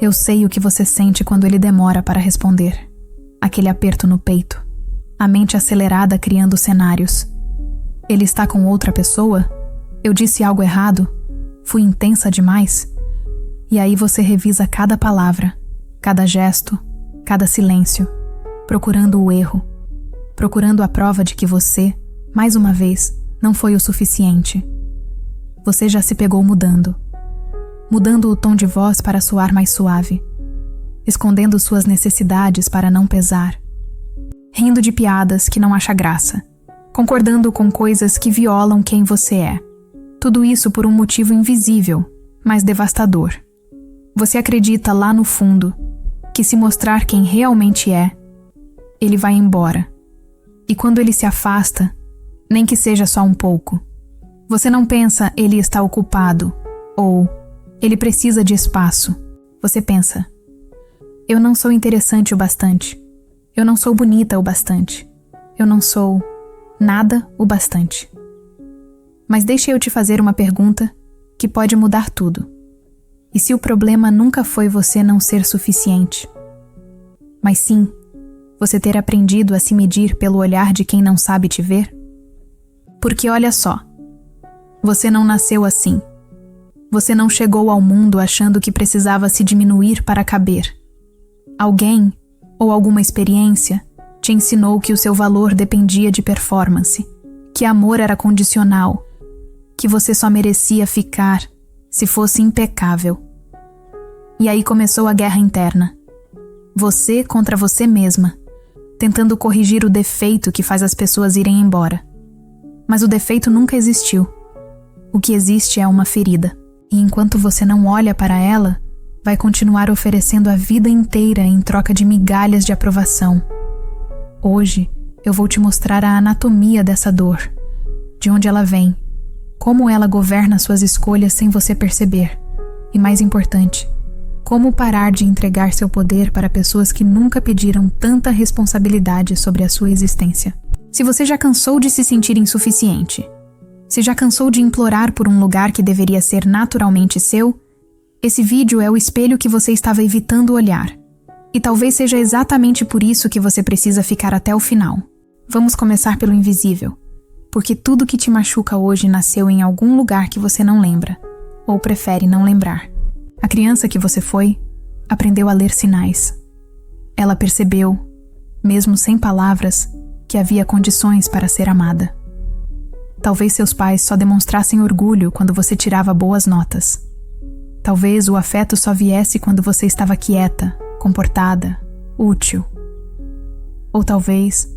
Eu sei o que você sente quando ele demora para responder. Aquele aperto no peito. A mente acelerada criando cenários. Ele está com outra pessoa? Eu disse algo errado? Fui intensa demais? E aí você revisa cada palavra, cada gesto, cada silêncio, procurando o erro, procurando a prova de que você, mais uma vez, não foi o suficiente. Você já se pegou mudando o tom de voz para soar mais suave, escondendo suas necessidades para não pesar, rindo de piadas que não acha graça, concordando com coisas que violam quem você é. Tudo isso por um motivo invisível, mas devastador. Você acredita lá no fundo que se mostrar quem realmente é, ele vai embora. E quando ele se afasta, nem que seja só um pouco, você não pensa ele está ocupado ou ele precisa de espaço. Você pensa, eu não sou interessante o bastante. Eu não sou bonita o bastante. Eu não sou nada o bastante. Mas deixe eu te fazer uma pergunta que pode mudar tudo. E se o problema nunca foi você não ser suficiente, mas sim você ter aprendido a se medir pelo olhar de quem não sabe te ver? Porque olha só, você não nasceu assim. Você não chegou ao mundo achando que precisava se diminuir para caber. Alguém, ou alguma experiência, te ensinou que o seu valor dependia de performance, que amor era condicional, que você só merecia ficar se fosse impecável. E aí começou a guerra interna. Você contra você mesma, tentando corrigir o defeito que faz as pessoas irem embora. Mas o defeito nunca existiu. O que existe é uma ferida. E enquanto você não olha para ela, vai continuar oferecendo a vida inteira em troca de migalhas de aprovação. Hoje, eu vou te mostrar a anatomia dessa dor, de onde ela vem, como ela governa suas escolhas sem você perceber. E mais importante, como parar de entregar seu poder para pessoas que nunca pediram tanta responsabilidade sobre a sua existência. Se você já cansou de se sentir insuficiente, se já cansou de implorar por um lugar que deveria ser naturalmente seu, esse vídeo é o espelho que você estava evitando olhar. E talvez seja exatamente por isso que você precisa ficar até o final. Vamos começar pelo invisível, porque tudo que te machuca hoje nasceu em algum lugar que você não lembra, ou prefere não lembrar. A criança que você foi, aprendeu a ler sinais. Ela percebeu, mesmo sem palavras, que havia condições para ser amada. Talvez seus pais só demonstrassem orgulho quando você tirava boas notas. Talvez o afeto só viesse quando você estava quieta, comportada, útil. Ou talvez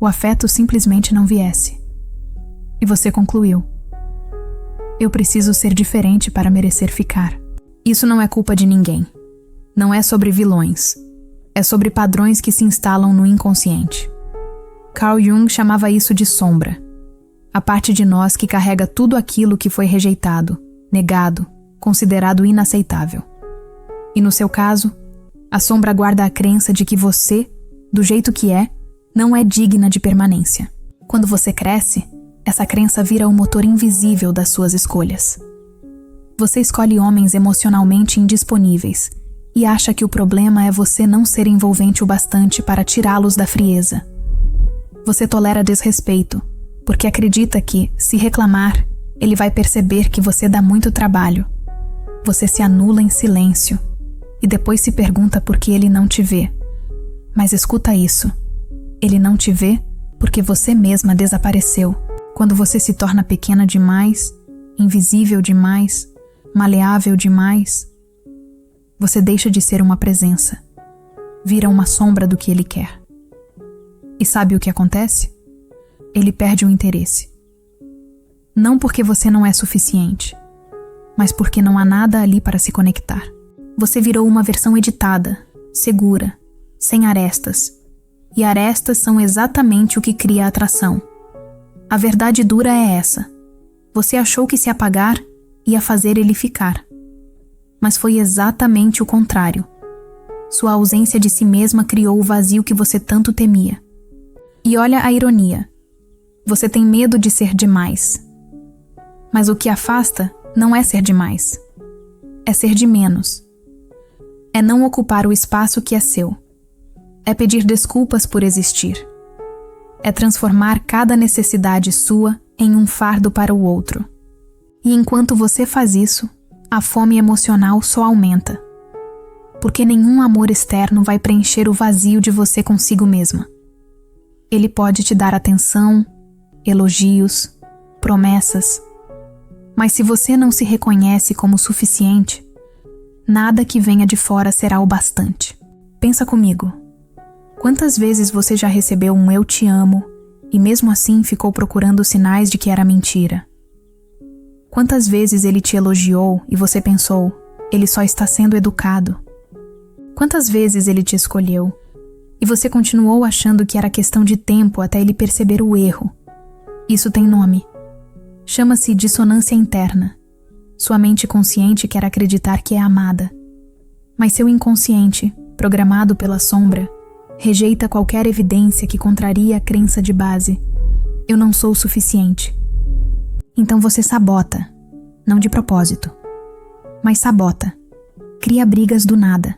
o afeto simplesmente não viesse. E você concluiu: eu preciso ser diferente para merecer ficar. Isso não é culpa de ninguém. Não é sobre vilões. É sobre padrões que se instalam no inconsciente. Carl Jung chamava isso de sombra. A parte de nós que carrega tudo aquilo que foi rejeitado, negado, considerado inaceitável. E no seu caso, a sombra guarda a crença de que você, do jeito que é, não é digna de permanência. Quando você cresce, essa crença vira o motor invisível das suas escolhas. Você escolhe homens emocionalmente indisponíveis e acha que o problema é você não ser envolvente o bastante para tirá-los da frieza. Você tolera desrespeito, porque acredita que, se reclamar, ele vai perceber que você dá muito trabalho. Você se anula em silêncio e depois se pergunta por que ele não te vê. Mas escuta isso. Ele não te vê porque você mesma desapareceu. Quando você se torna pequena demais, invisível demais, maleável demais, você deixa de ser uma presença. Vira uma sombra do que ele quer. E sabe o que acontece? Ele perde o interesse. Não porque você não é suficiente, mas porque não há nada ali para se conectar. Você virou uma versão editada, segura, sem arestas. E arestas são exatamente o que cria a atração. A verdade dura é essa. Você achou que se apagar ia fazer ele ficar. Mas foi exatamente o contrário. Sua ausência de si mesma criou o vazio que você tanto temia. E olha a ironia. Você tem medo de ser demais. Mas o que afasta não é ser demais. É ser de menos. É não ocupar o espaço que é seu. É pedir desculpas por existir. É transformar cada necessidade sua em um fardo para o outro. E enquanto você faz isso, a fome emocional só aumenta. Porque nenhum amor externo vai preencher o vazio de você consigo mesma. Ele pode te dar atenção, elogios, promessas. Mas se você não se reconhece como suficiente, nada que venha de fora será o bastante. Pensa comigo. Quantas vezes você já recebeu um "eu te amo" e mesmo assim ficou procurando sinais de que era mentira? Quantas vezes ele te elogiou e você pensou, ele só está sendo educado? Quantas vezes ele te escolheu e você continuou achando que era questão de tempo até ele perceber o erro? Isso tem nome. Chama-se dissonância interna. Sua mente consciente quer acreditar que é amada, mas seu inconsciente, programado pela sombra, rejeita qualquer evidência que contraria a crença de base. Eu não sou o suficiente. Então você sabota, não de propósito, mas sabota. Cria brigas do nada.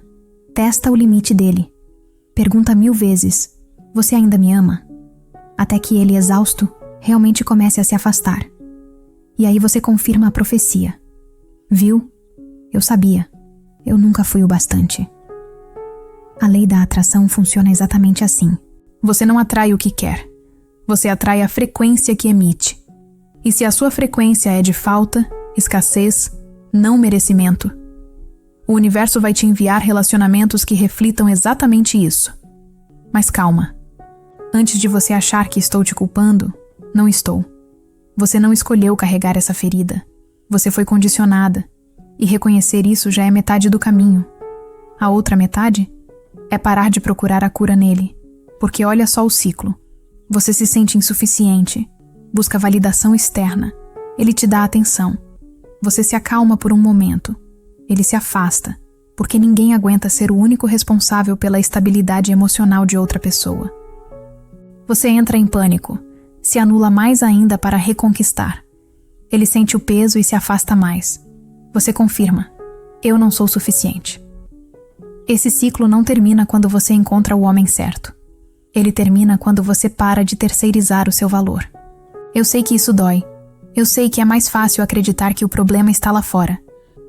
Testa o limite dele. Pergunta 1000 vezes: você ainda me ama? Até que ele, exausto, realmente comece a se afastar. E aí você confirma a profecia. Viu? Eu sabia. Eu nunca fui o bastante. A lei da atração funciona exatamente assim. Você não atrai o que quer. Você atrai a frequência que emite. E se a sua frequência é de falta, escassez, não merecimento, o universo vai te enviar relacionamentos que reflitam exatamente isso. Mas calma. Antes de você achar que estou te culpando, não estou. Você não escolheu carregar essa ferida. Você foi condicionada. E reconhecer isso já é metade do caminho. A outra metade é parar de procurar a cura nele. Porque olha só o ciclo. Você se sente insuficiente. Busca validação externa. Ele te dá atenção. Você se acalma por um momento. Ele se afasta. Porque ninguém aguenta ser o único responsável pela estabilidade emocional de outra pessoa. Você entra em pânico. Se anula mais ainda para reconquistar. Ele sente o peso e se afasta mais. Você confirma: eu não sou suficiente. Esse ciclo não termina quando você encontra o homem certo. Ele termina quando você para de terceirizar o seu valor. Eu sei que isso dói. Eu sei que é mais fácil acreditar que o problema está lá fora.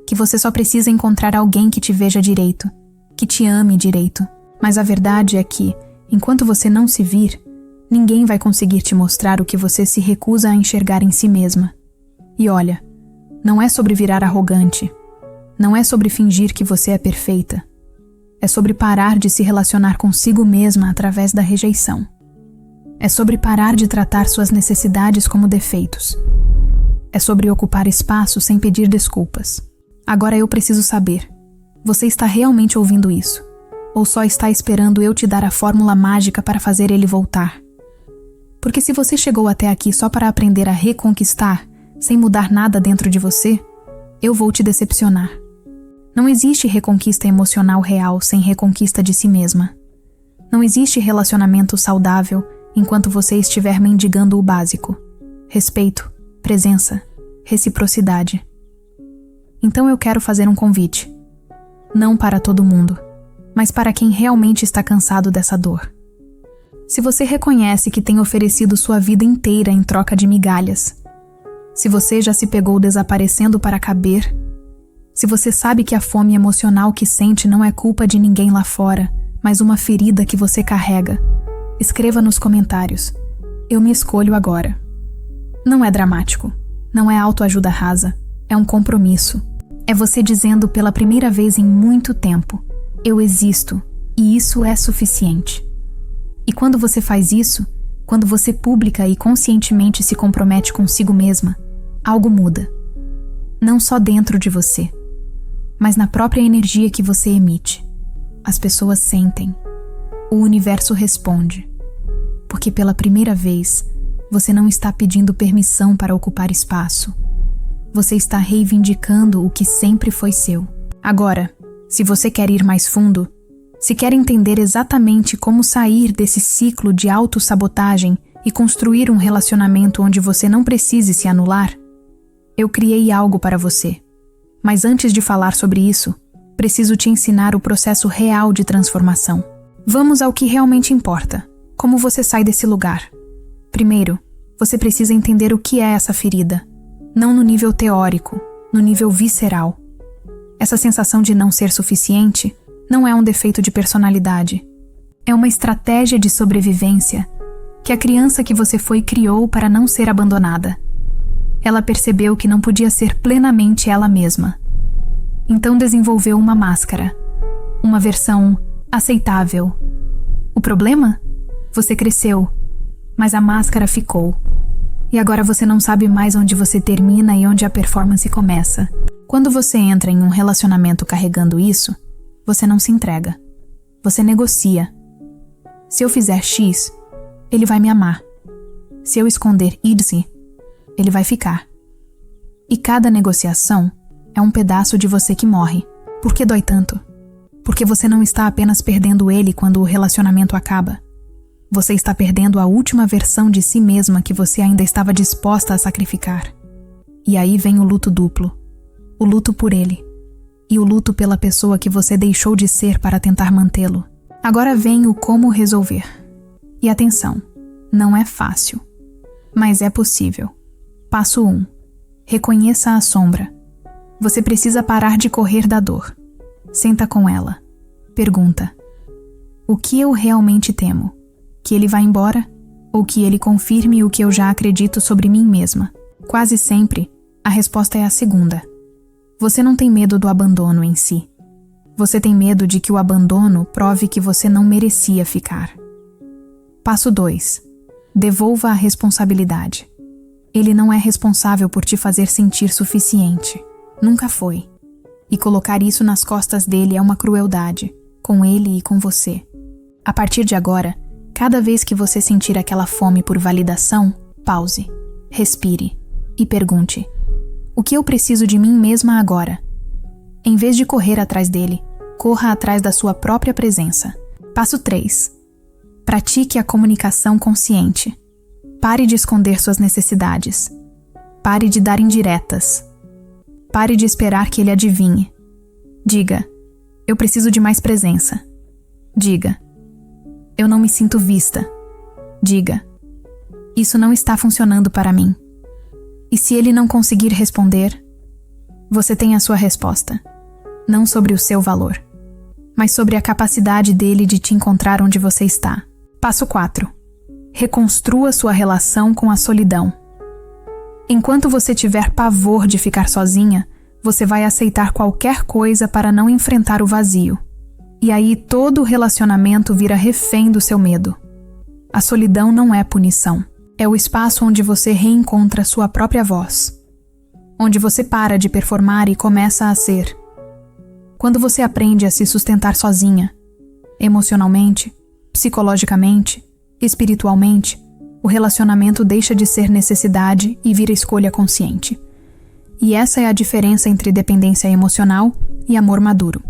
Que você só precisa encontrar alguém que te veja direito. Que te ame direito. Mas a verdade é que, enquanto você não se vir, ninguém vai conseguir te mostrar o que você se recusa a enxergar em si mesma. E olha, não é sobre virar arrogante. Não é sobre fingir que você é perfeita. É sobre parar de se relacionar consigo mesma através da rejeição. É sobre parar de tratar suas necessidades como defeitos. É sobre ocupar espaço sem pedir desculpas. Agora eu preciso saber, você está realmente ouvindo isso? Ou só está esperando eu te dar a fórmula mágica para fazer ele voltar? Porque se você chegou até aqui só para aprender a reconquistar, sem mudar nada dentro de você, eu vou te decepcionar. Não existe reconquista emocional real sem reconquista de si mesma. Não existe relacionamento saudável enquanto você estiver mendigando o básico: respeito, presença, reciprocidade. Então eu quero fazer um convite. Não para todo mundo, mas para quem realmente está cansado dessa dor. Se você reconhece que tem oferecido sua vida inteira em troca de migalhas, se você já se pegou desaparecendo para caber, se você sabe que a fome emocional que sente não é culpa de ninguém lá fora, mas uma ferida que você carrega, escreva nos comentários: eu me escolho agora. Não é dramático, não é autoajuda rasa, é um compromisso. É você dizendo pela primeira vez em muito tempo: eu existo e isso é suficiente. E quando você faz isso, quando você pública e conscientemente se compromete consigo mesma, algo muda. Não só dentro de você, mas na própria energia que você emite. As pessoas sentem. O universo responde. Porque pela primeira vez, você não está pedindo permissão para ocupar espaço. Você está reivindicando o que sempre foi seu. Agora, se você quer ir mais fundo, se quer entender exatamente como sair desse ciclo de autossabotagem e construir um relacionamento onde você não precise se anular, eu criei algo para você. Mas antes de falar sobre isso, Preciso te ensinar o processo real de transformação. Vamos ao que realmente importa. Como você sai desse lugar? Primeiro, você precisa entender o que é essa ferida. Não no nível teórico, no nível visceral. Essa sensação de não ser suficiente não é um defeito de personalidade. É uma estratégia de sobrevivência que a criança que você foi criou para não ser abandonada. Ela percebeu que não podia ser plenamente ela mesma. Então desenvolveu uma máscara, uma versão aceitável. O problema? Você cresceu, mas a máscara ficou. E agora você não sabe mais onde você termina e onde a performance começa. Quando você entra em um relacionamento carregando isso, você não se entrega. Você negocia. Se eu fizer X, ele vai me amar. Se eu esconder Y, ele vai ficar. E cada negociação é um pedaço de você que morre. Por que dói tanto? Porque você não está apenas perdendo ele quando o relacionamento acaba. Você está perdendo a última versão de si mesma que você ainda estava disposta a sacrificar. E aí vem o luto duplo. O luto por ele. E o luto pela pessoa que você deixou de ser para tentar mantê-lo. Agora vem o como resolver. E atenção, não é fácil. Mas é possível. Passo 1. Reconheça a sombra. Você precisa parar de correr da dor. Senta com ela. Pergunta: o que eu realmente temo? Que ele vá embora? Ou que ele confirme o que eu já acredito sobre mim mesma? Quase sempre, a resposta é a segunda. Você não tem medo do abandono em si. Você tem medo de que o abandono prove que você não merecia ficar. Passo 2. Devolva a responsabilidade. Ele não é responsável por te fazer sentir suficiente. Nunca foi. E colocar isso nas costas dele é uma crueldade, com ele e com você. A partir de agora, cada vez que você sentir aquela fome por validação, pause, respire e pergunte: o que eu preciso de mim mesma agora? Em vez de correr atrás dele, corra atrás da sua própria presença. Passo 3. Pratique a comunicação consciente. Pare de esconder suas necessidades. Pare de dar indiretas. Pare de esperar que ele adivinhe. Diga: eu preciso de mais presença. Diga: eu não me sinto vista. Diga: isso não está funcionando para mim. E se ele não conseguir responder, você tem a sua resposta. Não sobre o seu valor, mas sobre a capacidade dele de te encontrar onde você está. Passo 4. Reconstrua sua relação com a solidão. Enquanto você tiver pavor de ficar sozinha, você vai aceitar qualquer coisa para não enfrentar o vazio. E aí todo relacionamento vira refém do seu medo. A solidão não é punição. É o espaço onde você reencontra sua própria voz. Onde você para de performar e começa a ser. Quando você aprende a se sustentar sozinha, emocionalmente, psicologicamente, espiritualmente, o relacionamento deixa de ser necessidade e vira escolha consciente. E essa é a diferença entre dependência emocional e amor maduro.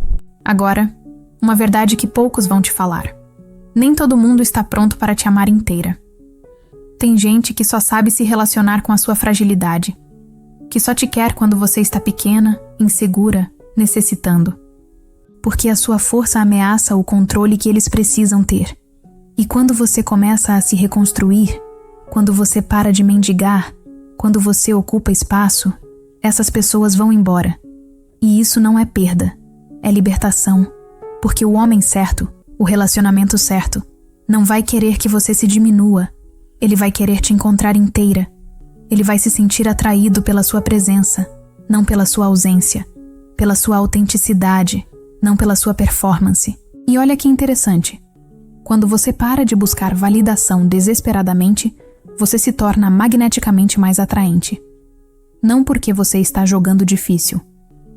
Agora, uma verdade que poucos vão te falar. Nem todo mundo está pronto para te amar inteira. Tem gente que só sabe se relacionar com a sua fragilidade, que só te quer quando você está pequena, insegura, necessitando. Porque a sua força ameaça o controle que eles precisam ter. E quando você começa a se reconstruir, quando você para de mendigar, quando você ocupa espaço, essas pessoas vão embora. E isso não é perda, é libertação. Porque o homem certo, o relacionamento certo, não vai querer que você se diminua. Ele vai querer te encontrar inteira. Ele vai se sentir atraído pela sua presença, não pela sua ausência, pela sua autenticidade, não pela sua performance. E olha que interessante. Quando você para de buscar validação desesperadamente, você se torna magneticamente mais atraente. Não porque você está jogando difícil,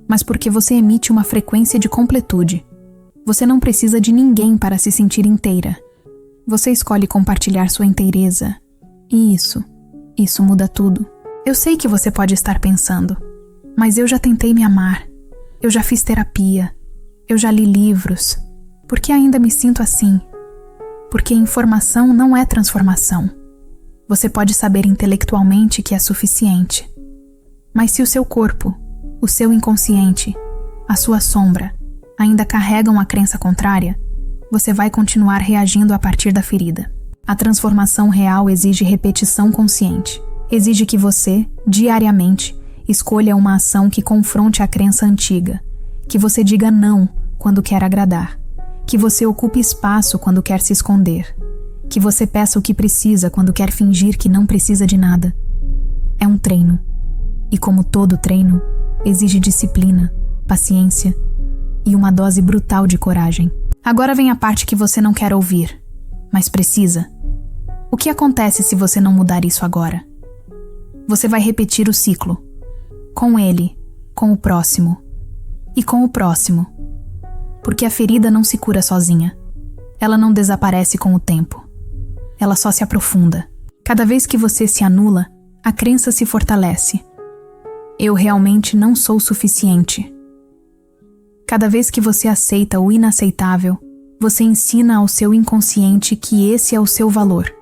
mas porque você emite uma frequência de completude. Você não precisa de ninguém para se sentir inteira. Você escolhe compartilhar sua inteireza. E isso muda tudo. Eu sei que você pode estar pensando, mas eu já tentei me amar. Eu já fiz terapia. Eu já li livros. Por que ainda me sinto assim? Porque informação não é transformação. Você pode saber intelectualmente que é suficiente. Mas se o seu corpo, o seu inconsciente, a sua sombra, ainda carregam a crença contrária, você vai continuar reagindo a partir da ferida. A transformação real exige repetição consciente. Exige que você, diariamente, escolha uma ação que confronte a crença antiga, que você diga não quando quer agradar, que você ocupe espaço quando quer se esconder, que você peça o que precisa quando quer fingir que não precisa de nada. É um treino. E como todo treino, exige disciplina, paciência e uma dose brutal de coragem. Agora vem a parte que você não quer ouvir, mas precisa. O que acontece se você não mudar isso agora? Você vai repetir o ciclo. Com ele, com o próximo e com o próximo. Porque a ferida não se cura sozinha. Ela não desaparece com o tempo. Ela só se aprofunda. Cada vez que você se anula, a crença se fortalece. Eu realmente não sou suficiente. Cada vez que você aceita o inaceitável, você ensina ao seu inconsciente que esse é o seu valor.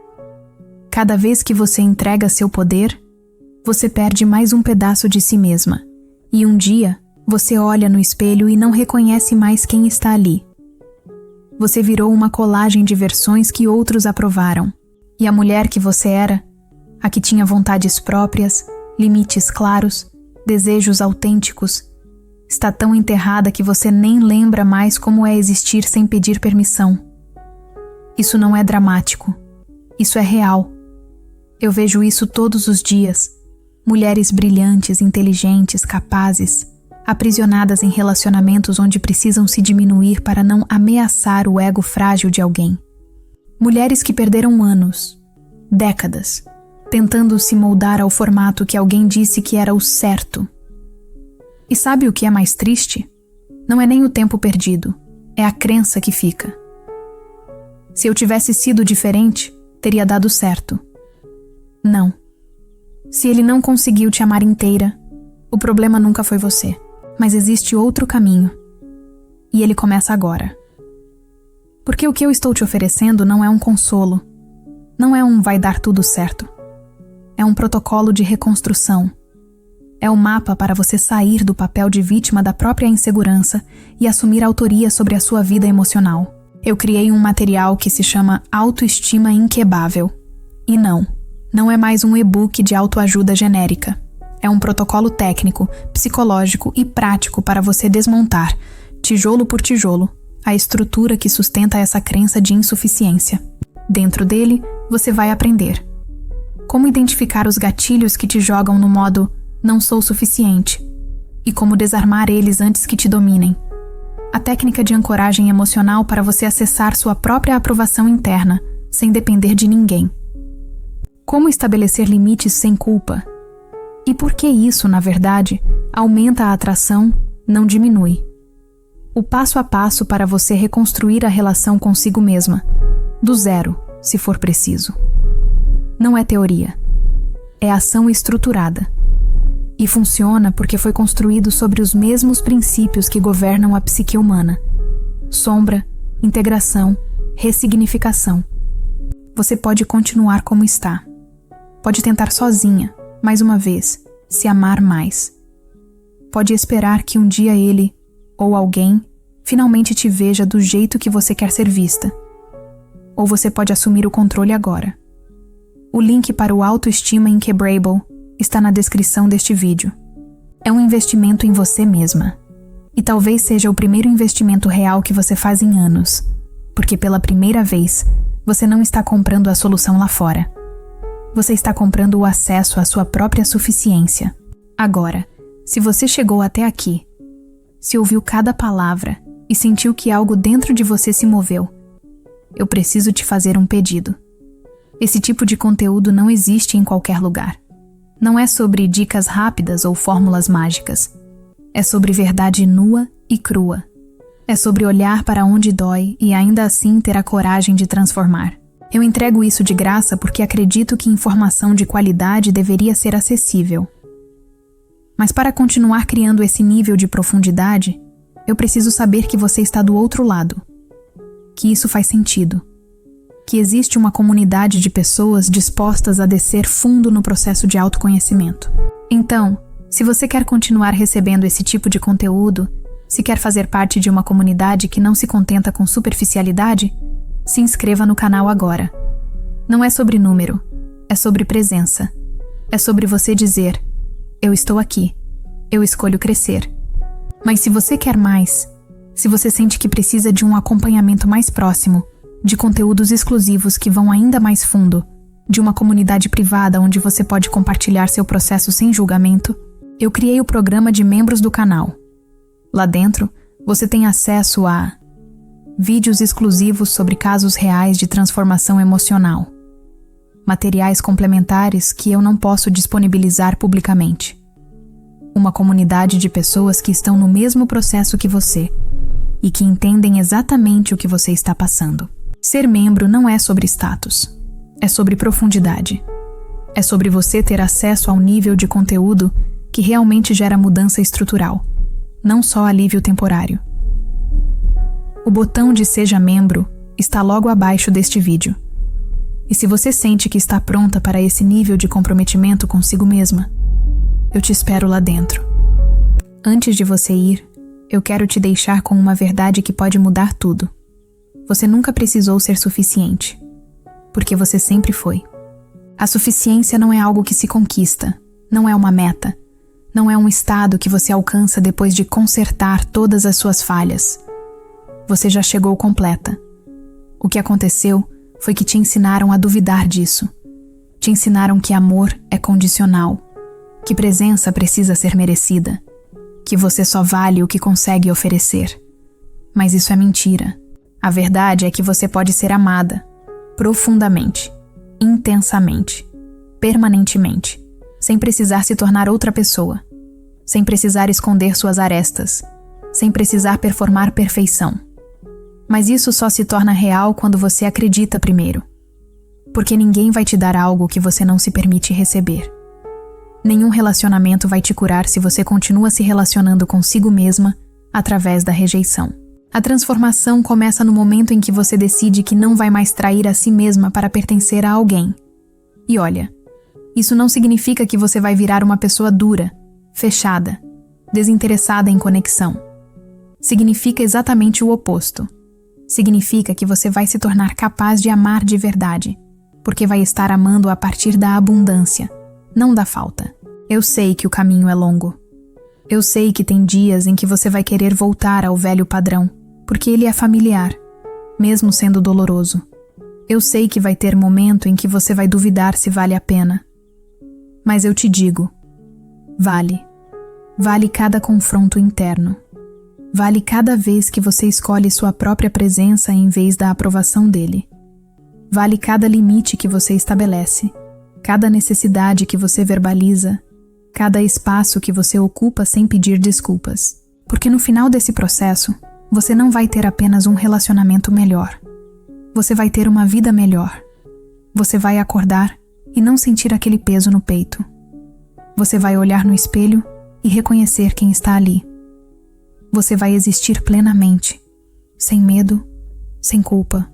Cada vez que você entrega seu poder, você perde mais um pedaço de si mesma. E um dia, você olha no espelho e não reconhece mais quem está ali. Você virou uma colagem de versões que outros aprovaram. E a mulher que você era, a que tinha vontades próprias, limites claros, desejos autênticos, está tão enterrada que você nem lembra mais como é existir sem pedir permissão. Isso não é dramático. Isso é real. Eu vejo isso todos os dias. Mulheres brilhantes, inteligentes, capazes, aprisionadas em relacionamentos onde precisam se diminuir para não ameaçar o ego frágil de alguém. Mulheres que perderam anos, décadas, tentando se moldar ao formato que alguém disse que era o certo. E sabe o que é mais triste? Não é nem o tempo perdido, é a crença que fica. Se eu tivesse sido diferente, teria dado certo. Não. Se ele não conseguiu te amar inteira, o problema nunca foi você. Mas existe outro caminho. E ele começa agora. Porque o que eu estou te oferecendo não é um consolo. Não é um vai dar tudo certo. É um protocolo de reconstrução. É o mapa para você sair do papel de vítima da própria insegurança e assumir autoria sobre a sua vida emocional. Eu criei um material que se chama Autoestima Inquebável. E não é mais um e-book de autoajuda genérica. É um protocolo técnico, psicológico e prático para você desmontar, tijolo por tijolo, a estrutura que sustenta essa crença de insuficiência. Dentro dele, você vai aprender como identificar os gatilhos que te jogam no modo não sou suficiente e como desarmar eles antes que te dominem. A técnica de ancoragem emocional para você acessar sua própria aprovação interna, sem depender de ninguém. Como estabelecer limites sem culpa. E por que isso, na verdade, aumenta a atração, não diminui. O passo a passo para você reconstruir a relação consigo mesma, do zero, se for preciso. Não é teoria. É ação estruturada. E funciona porque foi construído sobre os mesmos princípios que governam a psique humana. Sombra, integração, ressignificação. Você pode continuar como está. Pode tentar sozinha, mais uma vez, se amar mais. Pode esperar que um dia ele, ou alguém, finalmente te veja do jeito que você quer ser vista. Ou você pode assumir o controle agora. O link para o Autoestima Inquebrable está na descrição deste vídeo. É um investimento em você mesma. E talvez seja o primeiro investimento real que você faz em anos, porque pela primeira vez, você não está comprando a solução lá fora. Você está comprando o acesso à sua própria suficiência. Agora, se você chegou até aqui, se ouviu cada palavra e sentiu que algo dentro de você se moveu, eu preciso te fazer um pedido. Esse tipo de conteúdo não existe em qualquer lugar. Não é sobre dicas rápidas ou fórmulas mágicas. É sobre verdade nua e crua. É sobre olhar para onde dói e ainda assim ter a coragem de transformar. Eu entrego isso de graça porque acredito que informação de qualidade deveria ser acessível. Mas para continuar criando esse nível de profundidade, eu preciso saber que você está do outro lado. Que isso faz sentido. Que existe uma comunidade de pessoas dispostas a descer fundo no processo de autoconhecimento. Então, se você quer continuar recebendo esse tipo de conteúdo, Se quer fazer parte de uma comunidade que não se contenta com superficialidade, se inscreva no canal agora. Não é sobre número, é sobre presença. É sobre você dizer: eu estou aqui, eu escolho crescer. Mas se você quer mais, se você sente que precisa de um acompanhamento mais próximo, de conteúdos exclusivos que vão ainda mais fundo, de uma comunidade privada onde você pode compartilhar seu processo sem julgamento, eu criei o programa de membros do canal. Lá dentro, você tem acesso a vídeos exclusivos sobre casos reais de transformação emocional, materiais complementares que eu não posso disponibilizar publicamente, uma comunidade de pessoas que estão no mesmo processo que você e que entendem exatamente o que você está passando. Ser membro não é sobre status, é sobre profundidade. É sobre você ter acesso ao nível de conteúdo que realmente gera mudança estrutural, não só alívio temporário. O botão de Seja Membro está logo abaixo deste vídeo. E se você sente que está pronta para esse nível de comprometimento consigo mesma, eu te espero lá dentro. Antes de você ir, eu quero te deixar com uma verdade que pode mudar tudo. Você nunca precisou ser suficiente, porque você sempre foi. A suficiência não é algo que se conquista, não é uma meta, não é um estado que você alcança depois de consertar todas as suas falhas. Você já chegou completa. O que aconteceu foi que te ensinaram a duvidar disso. Te ensinaram que amor é condicional, que presença precisa ser merecida, que você só vale o que consegue oferecer. Mas isso é mentira. A verdade é que você pode ser amada, profundamente, intensamente, permanentemente, sem precisar se tornar outra pessoa, sem precisar esconder suas arestas, sem precisar performar perfeição. Mas isso só se torna real quando você acredita primeiro, porque ninguém vai te dar algo que você não se permite receber. Nenhum relacionamento vai te curar se você continua se relacionando consigo mesma através da rejeição. A transformação começa no momento em que você decide que não vai mais trair a si mesma para pertencer a alguém. E olha, isso não significa que você vai virar uma pessoa dura, fechada, desinteressada em conexão. Significa exatamente o oposto. Significa que você vai se tornar capaz de amar de verdade, porque vai estar amando a partir da abundância, não da falta. Eu sei que o caminho é longo. Eu sei que tem dias em que você vai querer voltar ao velho padrão, porque ele é familiar, mesmo sendo doloroso. Eu sei que vai ter momento em que você vai duvidar se vale a pena. Mas eu te digo, vale. Vale cada confronto interno. Vale cada vez que você escolhe sua própria presença em vez da aprovação dele. Vale cada limite que você estabelece, cada necessidade que você verbaliza, cada espaço que você ocupa sem pedir desculpas. Porque no final desse processo, você não vai ter apenas um relacionamento melhor. Você vai ter uma vida melhor. Você vai acordar e não sentir aquele peso no peito. Você vai olhar no espelho e reconhecer quem está ali. Você vai existir plenamente, sem medo, sem culpa,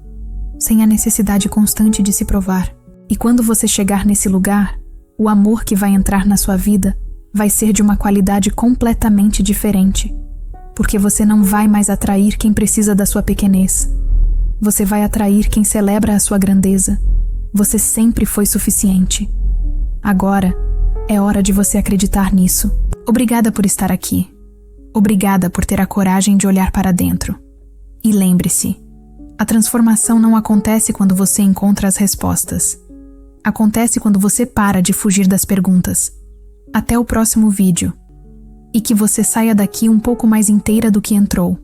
sem a necessidade constante de se provar. E quando você chegar nesse lugar, o amor que vai entrar na sua vida vai ser de uma qualidade completamente diferente, porque você não vai mais atrair quem precisa da sua pequenez. Você vai atrair quem celebra a sua grandeza. Você sempre foi suficiente. Agora é hora de você acreditar nisso. Obrigada por estar aqui. Obrigada por ter a coragem de olhar para dentro. E lembre-se, a transformação não acontece quando você encontra as respostas. Acontece quando você para de fugir das perguntas. Até o próximo vídeo. E que você saia daqui um pouco mais inteira do que entrou.